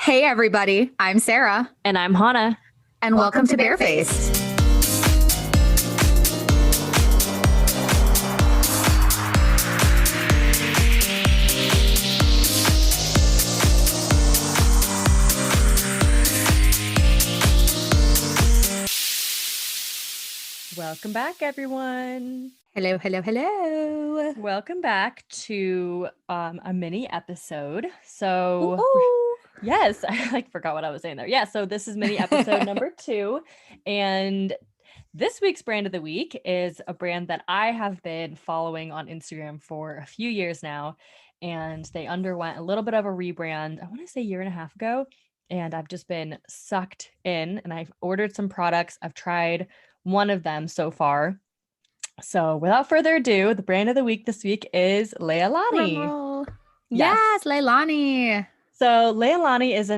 Hey everybody, I'm Sarah, And I'm Hannah. and welcome to Barefaced. Welcome back, everyone. Hello, hello, hello. Welcome back to a mini episode. So Ooh. yes, I forgot what I was saying there. Yeah, so this is mini episode number 2. And this week's brand of the week is a brand that I have been following on Instagram for a few years now. And they underwent a little bit of a rebrand, I want to say a year and a half ago. And I've just been sucked in and I've ordered some products. I've tried one of them so far. So without further ado, the brand of the week this week is Leahlani. Drumroll. Yes. Yes, Leahlani. So Leahlani is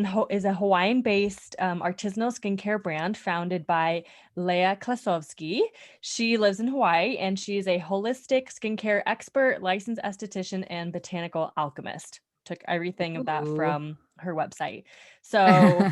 a Hawaiian-based artisanal skincare brand founded by Leah Klasovsky. She lives in Hawaii and she's a holistic skincare expert, licensed esthetician, and botanical alchemist. Took everything of that from her website. So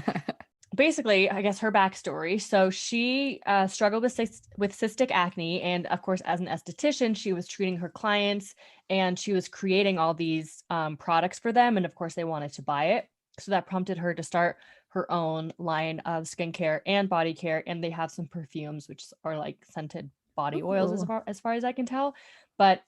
basically, I guess her backstory. So she struggled with cystic acne. And of course, as an esthetician, she was treating her clients and she was creating all these products for them. And of course, they wanted to buy it. So that prompted her to start her own line of skincare and body care. And they have some perfumes, which are like scented body oils as far as I can tell. But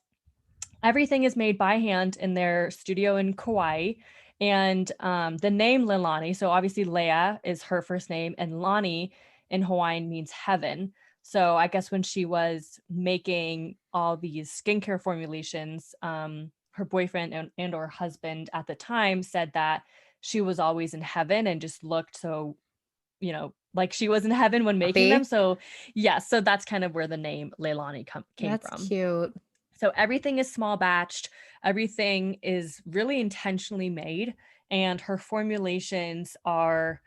everything is made by hand in their studio in Kauai. And the name Leahlani, so obviously Leah is her first name, and Lani in Hawaiian means heaven. So I guess when she was making all these skincare formulations, her boyfriend and or husband at the time said that she was always in heaven and just looked so, like she was in heaven when making them. So yeah, so that's kind of where the name Leahlani came from. That's cute. So everything is small batched. Everything is really intentionally made. And her formulations are,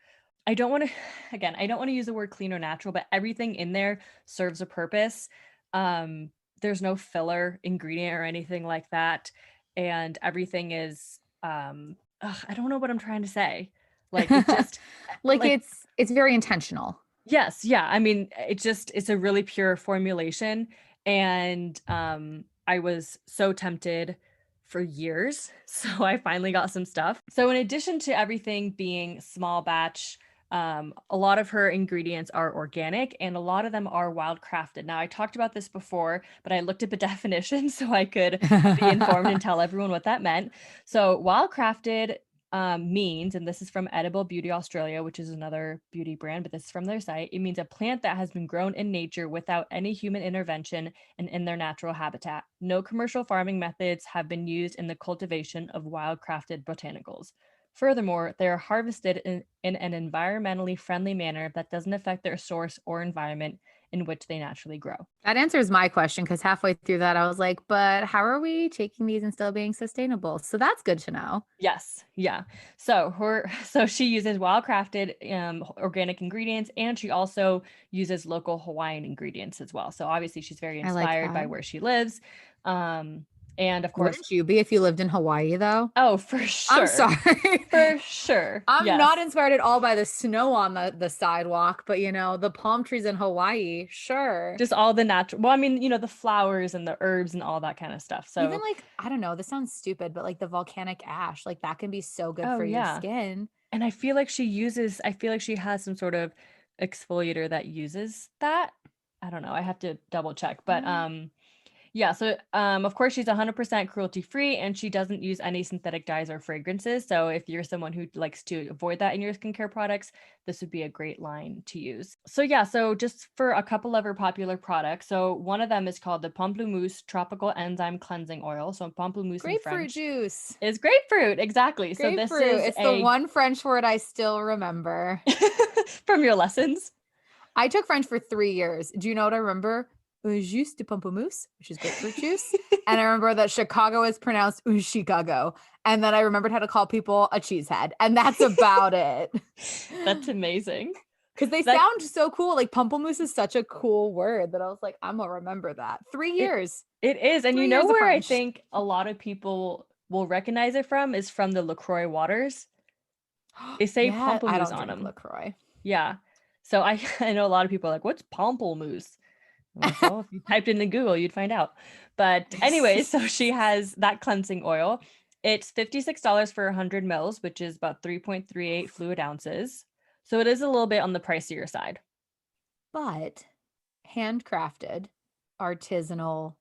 I don't want to use the word clean or natural, but everything in there serves a purpose. There's no filler ingredient or anything like that. And everything is, I don't know what I'm trying to say. Like it just like it's very intentional. Yes. Yeah. I mean, it's a really pure formulation. And I was so tempted for years. So I finally got some stuff. So in addition to everything being small batch, a lot of her ingredients are organic and a lot of them are wild crafted. Now I talked about this before, but I looked up a definition so I could be informed and tell everyone what that meant. So wild crafted means, and this is from Edible Beauty Australia, which is another beauty brand, but this is from their site. It means a plant that has been grown in nature without any human intervention and in their natural habitat. No commercial farming methods have been used in the cultivation of wild crafted botanicals. Furthermore, they are harvested in an environmentally friendly manner that doesn't affect their source or environment in which they naturally grow. That answers my question because halfway through that, I was like, but how are we taking these and still being sustainable? So that's good to know. Yes. Yeah. So she uses wild-crafted organic ingredients, and she also uses local Hawaiian ingredients as well. So obviously she's very inspired by where she lives. And of course, wouldn't you be if you lived in Hawaii, though? Oh, for sure. I'm sorry. For sure. I'm not inspired at all by the snow on the sidewalk, but the palm trees in Hawaii, sure. Just all the natural, well, I mean, the flowers and the herbs and all that kind of stuff. So even like, I don't know, this sounds stupid, but like the volcanic ash, like that can be so good for your skin. And I feel like she has some sort of exfoliator that uses that. I don't know. I have to double check, but yeah, so of course she's 100% cruelty free and she doesn't use any synthetic dyes or fragrances. So if you're someone who likes to avoid that in your skincare products, this would be a great line to use. So yeah, so just for a couple of her popular products. So one of them is called the Pamplemousse Tropical Enzyme Cleansing Oil. So pamplemousse in French grapefruit juice is grapefruit. Exactly. Grapefruit. So this is the one French word I still remember from your lessons. I took French for 3 years. Do you know what I remember? Jus de pamplemousse, which is grapefruit juice. And I remember that Chicago is pronounced Chicago. And then I remembered how to call people a cheesehead. And that's about it. That's amazing. Because they sound so cool. Like pamplemousse is such a cool word that I was like, I'm going to remember that. 3 years. It is. And you know where I think a lot of people will recognize it from is from the LaCroix waters. They say Yeah, I pamplemousse don't on drink them. LaCroix. Yeah. So I I know a lot of people are like, what's pamplemousse? I'm like, well, if you typed into Google, you'd find out. But anyway, so she has that cleansing oil. It's $56 for 100 mils, which is about 3.38 fluid ounces. So it is a little bit on the pricier side. But handcrafted, artisanal,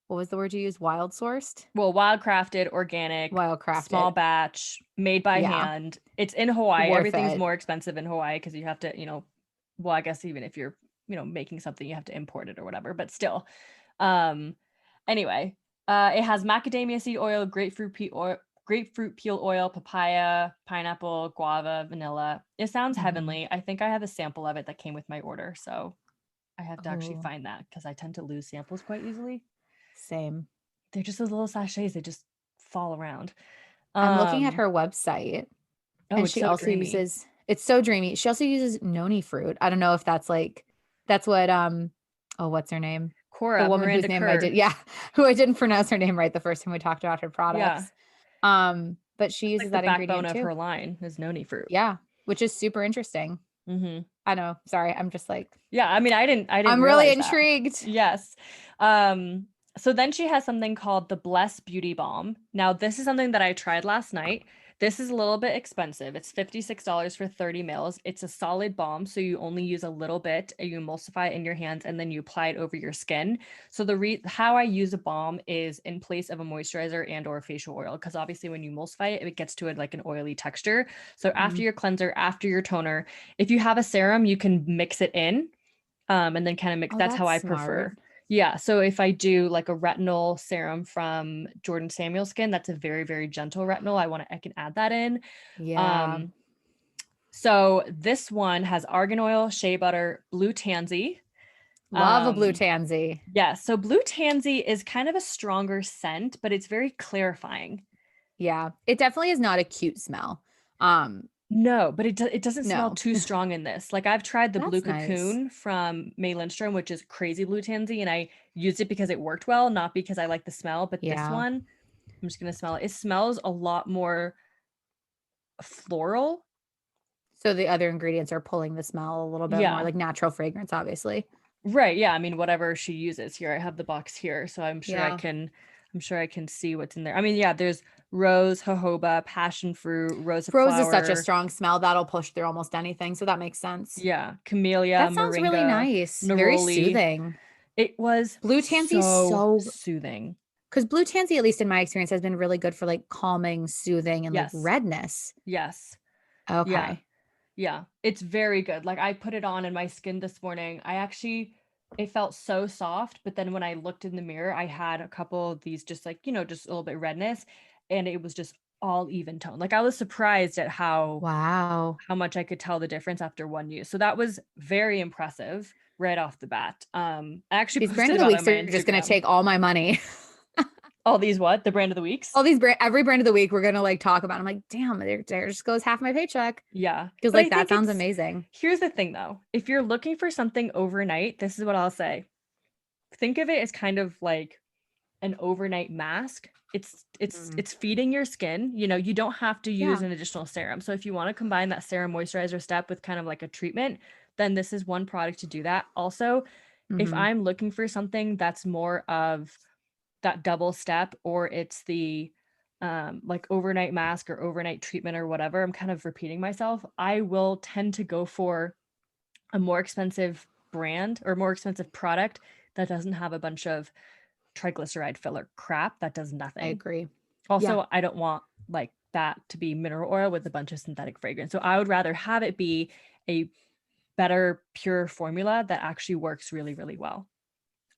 what was the word you used? Wild sourced? Well, wild crafted, organic, Wild small crafted. batch, made by Yeah, hand. It's in Hawaii. worth Everything's it. more expensive in Hawaii because you have to, well, I guess even if you're, making something, you have to import it or whatever, but still. Um, anyway, it has macadamia seed oil, grapefruit peel oil, papaya, pineapple, guava, vanilla. It sounds Mhm. heavenly. I think I have a sample of it that came with my order, so I have to actually Oh, find that because I tend to lose samples quite easily. same. They're just those little sachets, they just fall around. I'm looking at Um, her website oh, and it's she so also dreamy. uses, it's so dreamy. She also uses noni fruit. I don't know if that's like, that's what, oh, what's her name? The Cora, woman whose Miranda name I did, Kerr. yeah, who I didn't pronounce her name right the first time we talked about her Yeah. products. But she That's uses like the that backbone ingredient of too. her line is noni fruit. Yeah, which is super interesting. Hmm. I know. Sorry, I'm just like, Yeah, I mean, I didn't I'm really realize that. intrigued. Yes. Um, so then she has something called the Bless Beauty Balm. Now, this is something that I tried last night. This is a little bit expensive. It's $56 for 30 mils. It's a solid balm, so you only use a little bit, and you emulsify it in your hands, and then you apply it over your skin. So how I use a balm is in place of a moisturizer and or facial oil, because obviously when you emulsify it, it gets to it like an oily texture. So after Mhm. your cleanser, after your toner, if you have a serum, you can mix it in, and then kind of mix. Oh, That's how that's I smart. prefer. Yeah. So if I do like a retinol serum from Jordan Samuel Skin, that's a very, very gentle retinol. I can add that in. Yeah. Um, so this one has argan oil, shea butter, blue tansy. Love a blue Um, tansy. yeah. So blue tansy is kind of a stronger scent, but it's very clarifying. Yeah. It definitely is not a cute smell. Um, No, but it doesn't smell no. too strong in this. Like I've tried the blue That's nice. cocoon from May Lindstrom, which is crazy blue tansy, and I used it because it worked well, not because I like the smell. But this Yeah. one, I'm just gonna smell it. It smells a lot more floral. So the other ingredients are pulling the smell a little bit more Yeah. like natural fragrance, obviously. Right. Yeah. I mean, whatever she uses here. I have the box here, so Yeah. I'm sure I can see what's in there. I mean, yeah, there's rose, jojoba, passion fruit, rose of Rose is such a flower, strong smell that'll push through almost anything. So that makes sense. yeah, camellia, That sounds really moringa, nice. Very neroli. soothing. It was Blue tansy so so soothing. because blue tansy, at least in my experience, has been really good for like calming, soothing, and like Yes. redness. Yes. Yeah. Okay. Yeah. It's very good. Like I put it on in my skin this morning. It felt so soft, but then when I looked in the mirror, I had a couple of these just like, just a little bit redness, and it was just all even tone. Like I was surprised at Wow. how much I could tell the difference after one use. So that was very impressive right off the bat. I actually These brand posted of the about it on weeks my are just going to Instagram. take all my money. All these what? The brand of the weeks? All these every brand of the week we're going to like talk about. I'm like, damn, there just goes half my paycheck. Yeah. Because But like I that think sounds amazing. here's the thing though. If you're looking for something overnight, this is what I'll say. Think of it as kind of like an overnight mask. Mm. It's feeding your skin. You don't have to use Yeah. an additional serum. So if you want to combine that serum moisturizer step with kind of like a treatment, then this is one product to do that. Also, if Hmm. I'm looking for something that's more of that double step, or it's the like overnight mask or overnight treatment or whatever, I'm kind of repeating myself. I will tend to go for a more expensive brand or more expensive product that doesn't have a bunch of triglyceride filler crap that does I nothing. agree. Yeah. Also, I don't want like that to be mineral oil with a bunch of synthetic fragrance. So I would rather have it be a better pure formula that actually works really, really well.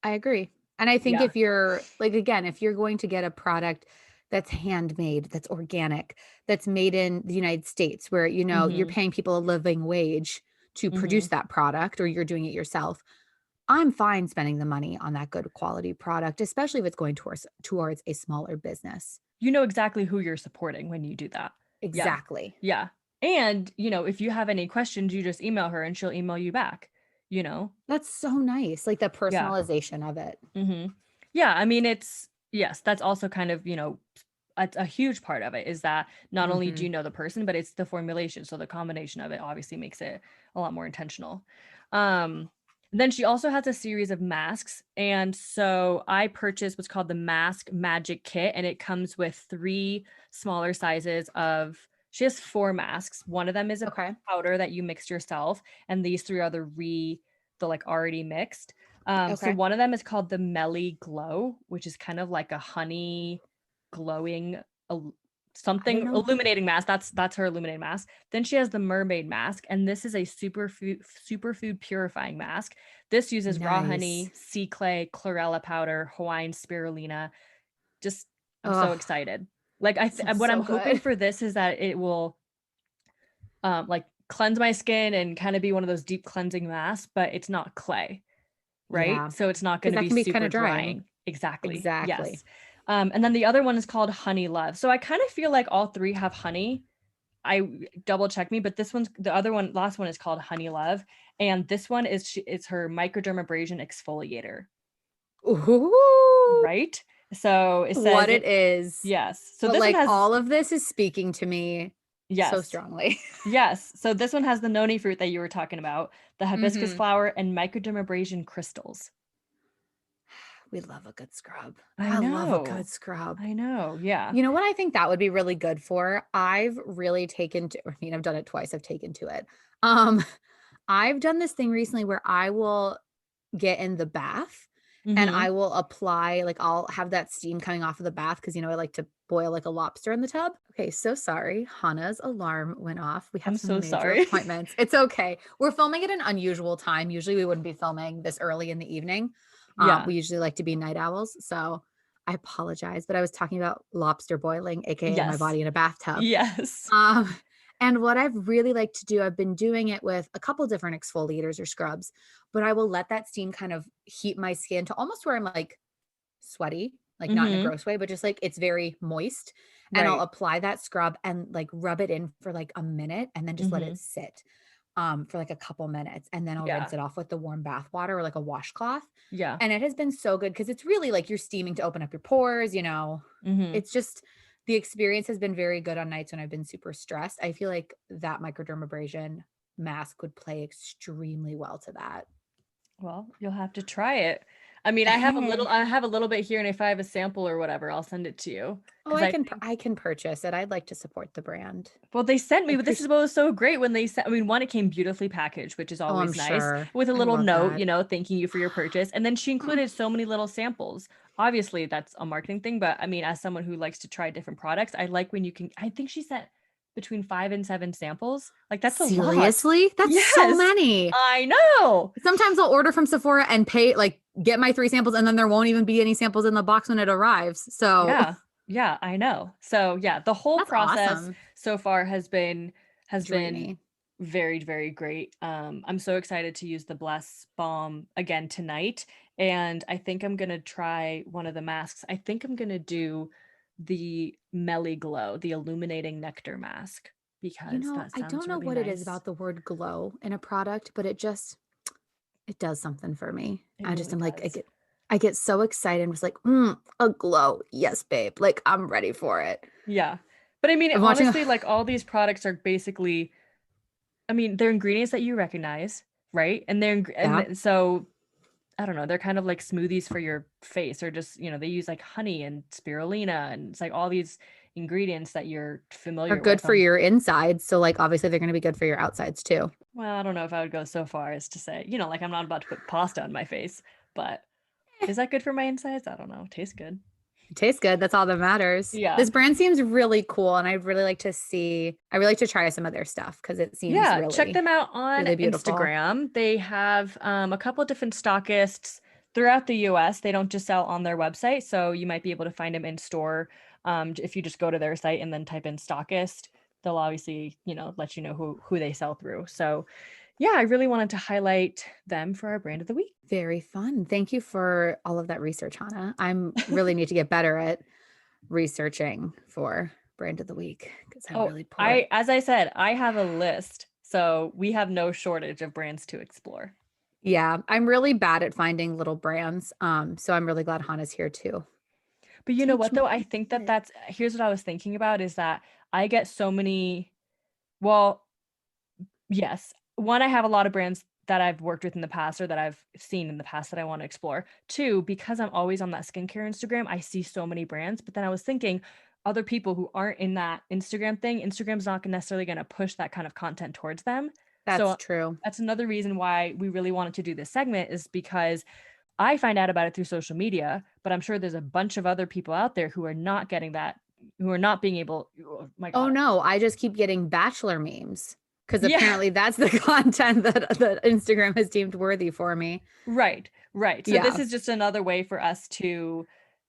I agree. And I think Yeah. if you're like, again, if you're going to get a product that's handmade, that's organic, that's made in the United States, where, you're Mm-hmm. paying people a living wage to Mm-hmm. produce that product or you're doing it yourself, I'm fine spending the money on that good quality product, especially if it's going towards a smaller business. You know exactly who you're supporting when you do that. Yeah. Exactly. Yeah. And, if you have any questions, you just email her and she'll email you back, you know? That's so nice. Like the Yeah. personalization of it. Yeah. I mean, yes, that's also kind of, a huge part of it is that not only do Mhm. you know the person, but it's the formulation. So the combination of it obviously makes it a lot more intentional. Then she also has a series of masks. And so I purchased what's called the Mask Magic Kit, and it comes with 3 smaller sizes of, she has 4 masks. One of them is a Okay. powder that you mixed yourself, and these 3 are the like already mixed. So Okay. one of them is called the Melly Glow, which is kind of like a honey glowing I don't something know. illuminating mask. That's her illuminating mask. Then she has the mermaid mask, and this is a superfood purifying mask. This uses raw Nice. honey, sea clay, chlorella powder, Hawaiian spirulina. Just I'm so Oh, excited. Like sounds what I'm so hoping good. for this is that it will like cleanse my skin and kind of be one of those deep cleansing masks, but it's not clay, right? Yeah, So it's not going because to that be can be kind super of drying. drying. Exactly. Exactly. Yes. And then the other one is called Honey Love. So I kind of feel like all 3 have honey. I double check me, but this one's the other one, last one is called Honey Love. And this one it's her Microdermabrasion Exfoliator, Ooh, right? So it what says it it, is. yes. So But this one like has, all of this is speaking to me so yes. strongly. Yes. So this one has the noni fruit that you were talking about, the hibiscus Hmm. flower, and microdermabrasion crystals. We love a good scrub. I I love a good know. scrub. I know. Yeah. You know what I think that would be really good for? I've really taken to, I mean, I've done it twice. I've taken to it. Um, I've done this thing recently where I will get in the bath and Mm-hmm. I will apply, like, I'll have that steam coming off of the bath because, I like to boil like a lobster in the tub. Okay, so sorry. Hannah's alarm went off. We have I'm some so major sorry. appointments. It's okay. We're filming at an unusual time. Usually we wouldn't be filming this early in the evening. Yeah. We usually like to be night owls. So I apologize, but I was talking about lobster boiling, aka my Yes. body in a bathtub. Yes. Um, and what I've really liked to do, I've been doing it with a couple different exfoliators or scrubs, but I will let that steam kind of heat my skin to almost where I'm like sweaty, like not in a Mm-hmm. gross way, but just like it's very moist. And I'll Right. apply that scrub and like rub it in for like a minute and then just let Mm-hmm. it sit for like a couple minutes. And then I'll Yeah. rinse it off with the warm bath water or like a washcloth. Yeah. And it has been so good because it's really like you're steaming to open up your pores. Mm-hmm. It's just the experience has been very good on nights when I've been super stressed. I feel like that microdermabrasion mask would play extremely well to that. Well, you'll have to try it. I mean, I have a little bit here, and if I have a sample or whatever, I'll send it to you. Oh, Because I think, I can purchase it. I'd like to support the brand. well, they sent I me, but this is appreciate. what was so great when they sent. I mean, one, it came beautifully packaged, which is Oh, I'm always nice, sure. with a I little love note, that. thanking you for your purchase. And then she Oh, included so many little samples. Obviously, that's a marketing thing, but I mean, as someone who likes to try different products, I like when you can. I think she sent between 5 and 7 samples. Like that's a lot. seriously? That's so Yes, many. I know. Sometimes I'll order from Sephora and pay, like, get my 3 samples, and then there won't even be any samples in the box when it arrives. So Yeah. Yeah, I know. So, yeah, the whole that's process awesome. so far has been Dreamy. very, very great. I'm so excited to use the Bless Balm again tonight, and I think I'm gonna try one of the masks. I think I'm gonna do the Melly Glow, the illuminating nectar mask, because that I sounds don't know really what it is nice. about the word glow in a product, but it does something for me. It I just really am like, does. I get so excited and was like, a glow. Yes, babe. Like I'm ready for it. Yeah. But I mean, I'm watching. honestly, like all these products are basically, I mean, they're ingredients that you recognize, right? And Yeah. so I don't know, they're kind of like smoothies for your face, or just, they use like honey and spirulina, and it's like all these ingredients that you're Are familiar good with. for your insides. So like obviously they're gonna be good for your outsides too. Well, I don't know if I would go so far as to say, like I'm not about to put pasta on my face, but Eh, is that good for my insides? I don't know. Tastes good. it tastes good. That's all that matters. Yeah. This brand seems really cool. And I really like to try some of their stuff because it seems Yeah, check really, them out on really beautiful. Instagram. They have a couple of different stockists throughout the US. They don't just sell on their website, so you might be able to find them in store. If you just go to their site and then type in stockist, they'll obviously, let you know who they sell through. So, yeah, I really wanted to highlight them for our brand of the week. Very fun. Thank you for all of that research, Hannah. I'm really need to get better at researching for brand of the week because I'm Oh, really poor. as I said, I have a list, so we have no shortage of brands to explore. Yeah, I'm really bad at finding little brands. So I'm really glad Hannah's here too. But you know what Teach though? me I think about that it. here's what I was thinking about is that I get so many, well, yes. One, I have a lot of brands that I've worked with in the past or that I've seen in the past that I want to explore. Two, because I'm always on that skincare Instagram, I see so many brands. But then I was thinking, other people who aren't in that Instagram thing, Instagram's not necessarily going to push that kind of content towards them. That's So true. that's another reason why we really wanted to do this segment, is because I find out about it through social media, but I'm sure there's a bunch of other people out there who are not getting that, who are not being able, oh my Oh God. no, I just keep getting bachelor memes because Yeah. apparently that's the content that Instagram has deemed worthy for me. Right, right. So this Yeah. is just another way for us to,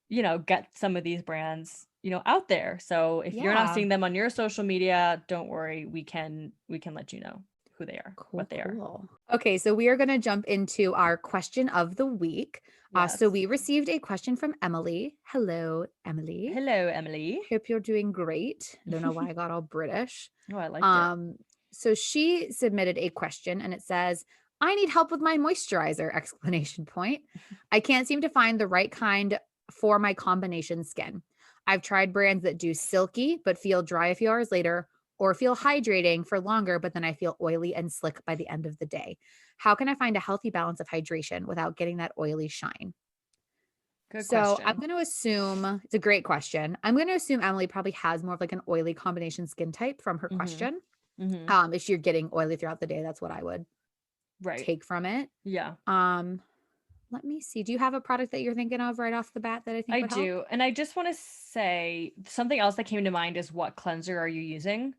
get some of these brands, out there. So if you're not Yeah. seeing them on your social media, don't worry, we can let you know who they are, Cool, what they are. cool. Okay, so we are going to jump into our question of the week. So Yes. we received a question from Emily. Hello, Emily. Hello, Emily. Hope you're doing great. I don't know why I got all British. Oh, I liked it. Um, so she submitted a question and it says, I need help with my moisturizer, exclamation point. I can't seem to find the right kind for my combination skin. I've tried brands that do silky but feel dry a few hours later, or feel hydrating for longer, but then I feel oily and slick by the end of the day. How can I find a healthy balance of hydration without getting that oily shine? Good So I'm question. going to assume it's a great question. I'm going to assume Emily probably has more of like an oily combination skin type from her Mhm. question. Mhm. If you're getting oily throughout the day, that's what I would Right. take from it. Yeah. Um, Let me see. Do you have a product that you're thinking of right off the bat that I think I would help? do. And I just want to say something else that came to mind is, what cleanser are you using?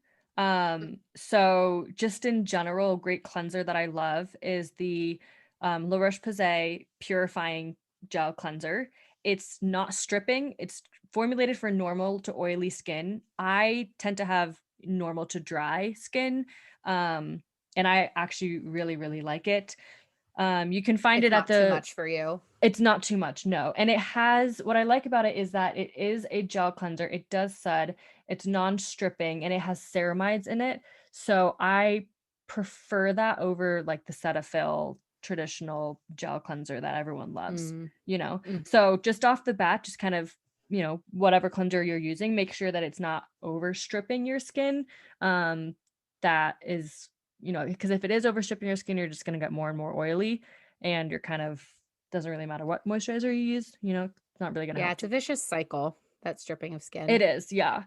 So just in general, a great cleanser that I love is the La Roche-Posay Purifying Gel Cleanser. It's not stripping. It's formulated for normal to oily skin. I tend to have normal to dry skin. And I actually really, really like it. You can find It's it at not too the much for you. it's not too much, no. And it has, what I like about it is that it is a gel cleanser. It does sud, it's non-stripping, and it has ceramides in it. So I prefer that over like the Cetaphil traditional gel cleanser that everyone loves, Mm, you know. mm. So just off the bat, just kind of, whatever cleanser you're using, make sure that it's not over stripping your skin. Um, that is, because if it is over stripping your skin, you're just gonna get more and more oily, and you're kind of, doesn't really matter what moisturizer you use, it's not really gonna Yeah, help it's a too. vicious cycle, that stripping of It skin. is, yeah.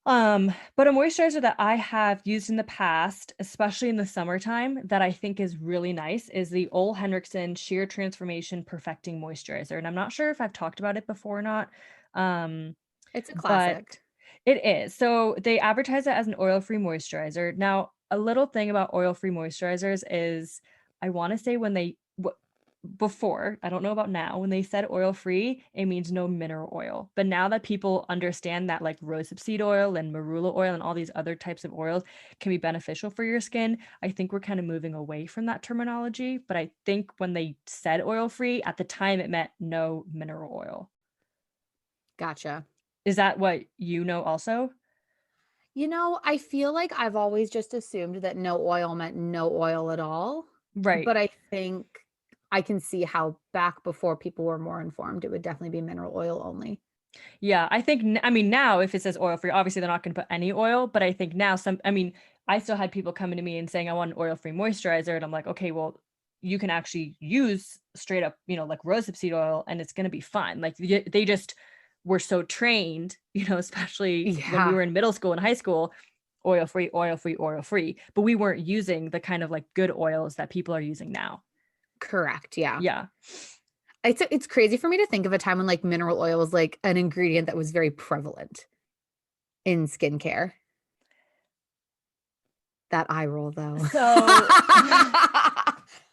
But a moisturizer that I have used in the past, especially in the summertime, that I think is really nice is the Ole Henriksen Sheer Transformation Perfecting Moisturizer. And I'm not sure if I've talked about it before or not. Um, It's a but classic. it is. So they advertise it as an oil-free moisturizer. Now, a little thing about oil-free moisturizers is, I want to say when they before, I don't know about now, when they said oil-free, it means no mineral oil. But now that people understand that like rosehip seed oil and marula oil and all these other types of oils can be beneficial for your skin, I think we're kind of moving away from that terminology. But I think when they said oil-free, at the time it meant no mineral oil. Gotcha. Is that what you know also? I feel like I've always just assumed that no oil meant no oil at all. Right. But I think I can see how back before people were more informed, it would definitely be mineral oil only. Yeah, I think, I mean, now if it says oil free, obviously they're not going to put any oil, but I think now I mean, I still had people coming to me and saying, I want an oil free moisturizer. And I'm like, okay, well, you can actually use straight up, like rosehip seed oil, and it's going to be fine. Like they just were so trained, especially when we Yeah, were in middle school and high school, oil free, oil free, oil free, but we weren't using the kind of like good oils that people are using now. correct. Yeah. Yeah. It's crazy for me to think of a time when like mineral oil was like an ingredient that was very prevalent in skincare. That eye roll though. So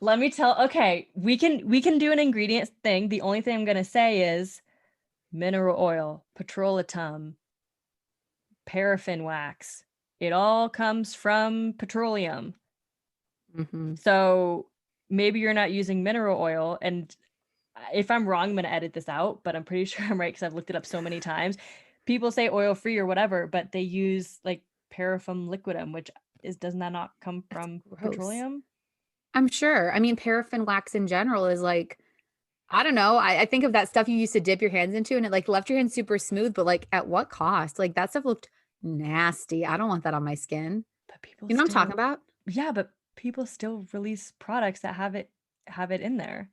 let me tell, okay, we can do an ingredient thing. The only thing I'm gonna say is mineral oil, petrolatum, paraffin wax. It all comes from petroleum. Mhm. So maybe you're not using mineral oil. And if I'm wrong, I'm gonna edit this out, but I'm pretty sure I'm right because I've looked it up so many times. People say oil free or whatever, but they use like paraffin liquidum, which doesn't that not come That's from gross. petroleum? I'm sure. I mean, paraffin wax in general is like I don't know. I think of that stuff you used to dip your hands into and it like left your hands super smooth, but like at what cost? Like that stuff looked nasty. I don't want that on my skin. But people You know what I'm talking still, about? yeah, but people still release products that have it in there.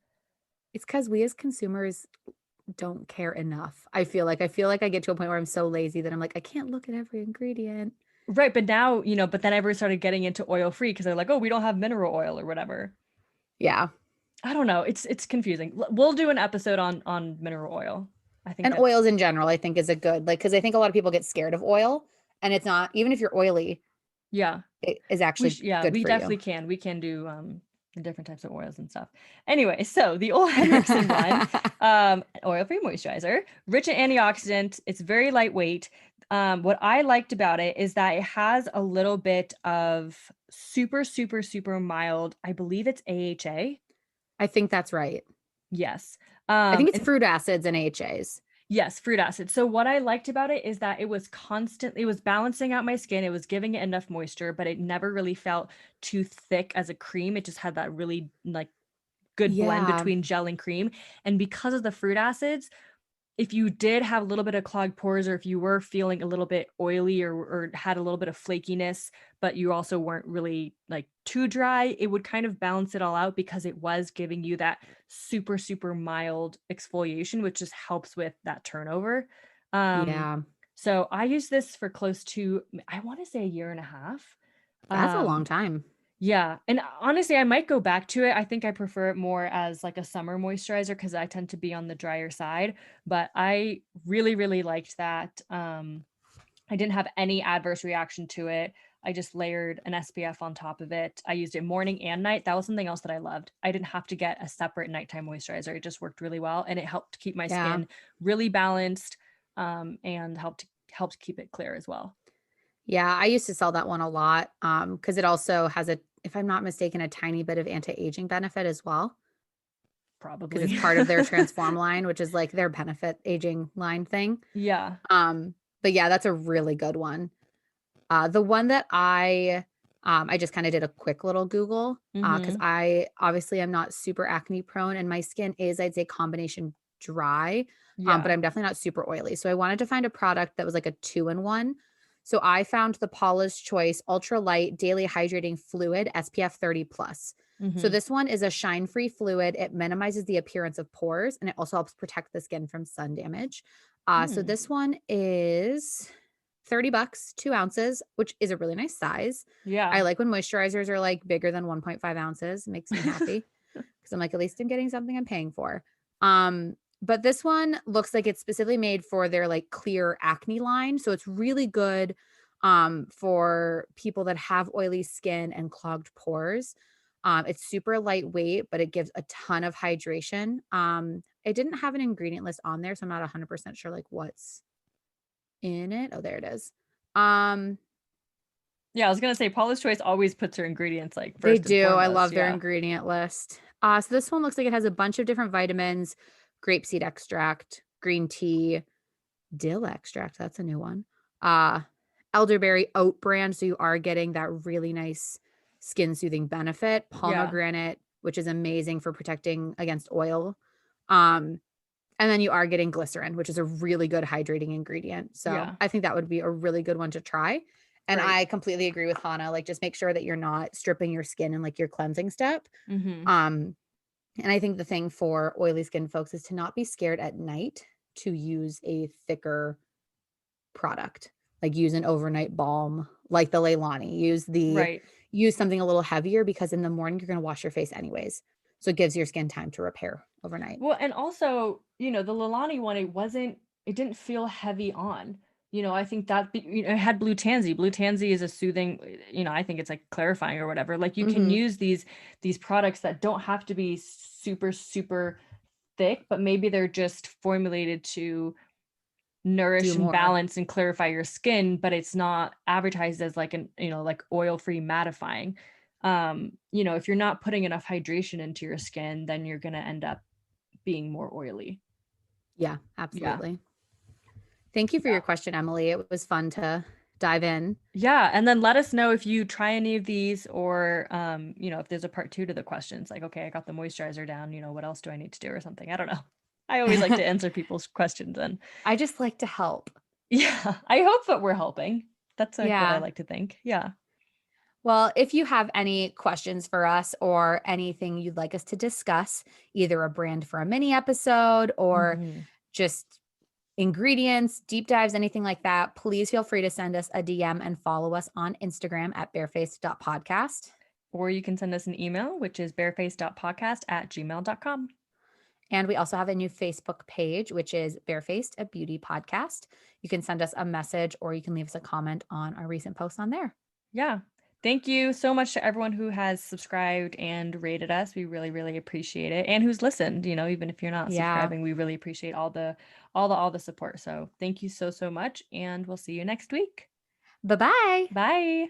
It's because we as consumers don't care enough. I feel like I get to a point where I'm so lazy that I'm like, I can't look at every ingredient. Right, but now, but then everyone started getting into oil free because they're like, oh, we don't have mineral oil or whatever. Yeah. I don't know. It's confusing. We'll do an episode on mineral oil. I think And that's oils in general, I think is a good, like, because I think a lot of people get scared of oil and it's not, even if you're oily, yeah. it is actually Yeah, good we for you. definitely can. We can do the different types of oils and stuff. Anyway, so the Ole Henriksen one, oil-free moisturizer, rich in antioxidant. It's very lightweight. What I liked about it is that it has a little bit of super, super, super mild, I believe it's AHA. I think that's right. Yes. I think it's And fruit acids and AHAs. yes, fruit acid. So what I liked about it is that it was balancing out my skin. It was giving it enough moisture, but it never really felt too thick as a cream. It just had that really like good blend Yeah. between gel and cream. And because of the fruit acids, if you did have a little bit of clogged pores, or if you were feeling a little bit oily or had a little bit of flakiness, but you also weren't really like too dry, it would kind of balance it all out because it was giving you that super, super mild exfoliation, which just helps with that turnover. Um, Yeah. so I used this for close to, I want to say a year and a half. That's a long Um, time. yeah, and honestly, I might go back to it. I think I prefer it more as like a summer moisturizer because I tend to be on the drier side, but I really, really liked that. I didn't have any adverse reaction to it. I just layered an SPF on top of it. I used it morning and night. That was something else that I loved. I didn't have to get a separate nighttime moisturizer. It just worked really well, and it helped keep my Yeah. skin really balanced, and helped keep it clear as well. Yeah. I used to sell that one a lot. Because it also has a, if I'm not mistaken, a tiny bit of anti-aging benefit as well. Because it's Probably. part of their transform line, which is like their benefit aging line thing. Yeah. Um, but yeah, that's a really good one. The one that I just kind of did a quick little Google because Mm-hmm. I obviously am not super acne prone and my skin is, I'd say, combination dry, but Yeah. I'm definitely not super oily. So I wanted to find a product that was like a 2-in-1. So I found the Paula's Choice Ultra Light Daily Hydrating Fluid SPF 30 plus. So Mm-hmm. this one is a shine-free fluid. It minimizes the appearance of pores and it also helps protect the skin from sun damage. So Mm. this one is $30, 2 ounces, which is a really nice size. I Yeah. like when moisturizers are like bigger than 1.5 ounces. It makes me happy because I'm like, at least I'm getting something I'm paying for. But this one looks like it's specifically made for their like clear acne line. So it's really good for people that have oily skin and clogged pores. It's super lightweight, but it gives a ton of hydration. It didn't have an ingredient list on there, so I'm not 100% sure like what's in it. Oh, there it is. Um, Yeah, I was gonna say Paula's Choice always puts her ingredients like they first and do. I foremost. love their Yeah. ingredient list. So this one looks like it has a bunch of different vitamins, grapeseed extract, green tea, dill extract. That's a new one. Uh, elderberry oat brand. So you are getting that really nice skin soothing benefit. Yeah. Pomegranate, which is amazing for protecting against oil. Um, and then you are getting glycerin, which is a really good hydrating ingredient. So Yeah. I think that would be a really good one to try. And Right. I completely agree with Hannah. Like, just make sure that you're not stripping your skin in like your cleansing step. Mm-hmm. Um, and I think the thing for oily skin folks is to not be scared at night to use a thicker product. Like use an overnight balm, like the Leahlani. Right. Use something a little heavier because in the morning you're going to wash your face anyways. So it gives your skin time to repair overnight. Well, and also, the Leahlani one, it didn't feel heavy on. I think that it had blue tansy. Blue tansy is a soothing, I think it's like clarifying or whatever. Like you can Mhm. use these products that don't have to be super, super thick, but maybe they're just formulated to Do nourish and more. balance and clarify your skin, but it's not advertised as like an like oil-free mattifying. If you're not putting enough hydration into your skin, then you're going to end up being more oily. Yeah, Yeah. absolutely. Thank you for Yeah. your question, Emily. It was fun to dive in. Yeah. And then let us know if you try any of these or, if there's a part 2 to the questions, like, okay, I got the moisturizer down, what else do I need to do or something? I don't know. I always like to answer people's questions, and I just like to help. yeah, I hope that we're helping. That's like what I Yeah. like to think. Yeah. Well, if you have any questions for us or anything you'd like us to discuss, either a brand for a mini episode or Mhm. just ingredients, deep dives, anything like that, please feel free to send us a DM and follow us on Instagram at barefaced.podcast. Or you can send us an email, which is barefaced.podcast@gmail.com. And we also have a new Facebook page, which is Barefaced, a beauty podcast. You can send us a message or you can leave us a comment on our recent posts on there. Yeah. Thank you so much to everyone who has subscribed and rated us. We really, really appreciate it. And who's listened, even if you're not Yeah. subscribing, we really appreciate all the support. So thank you so, so much. And we'll see you next week. Bye-bye. Bye.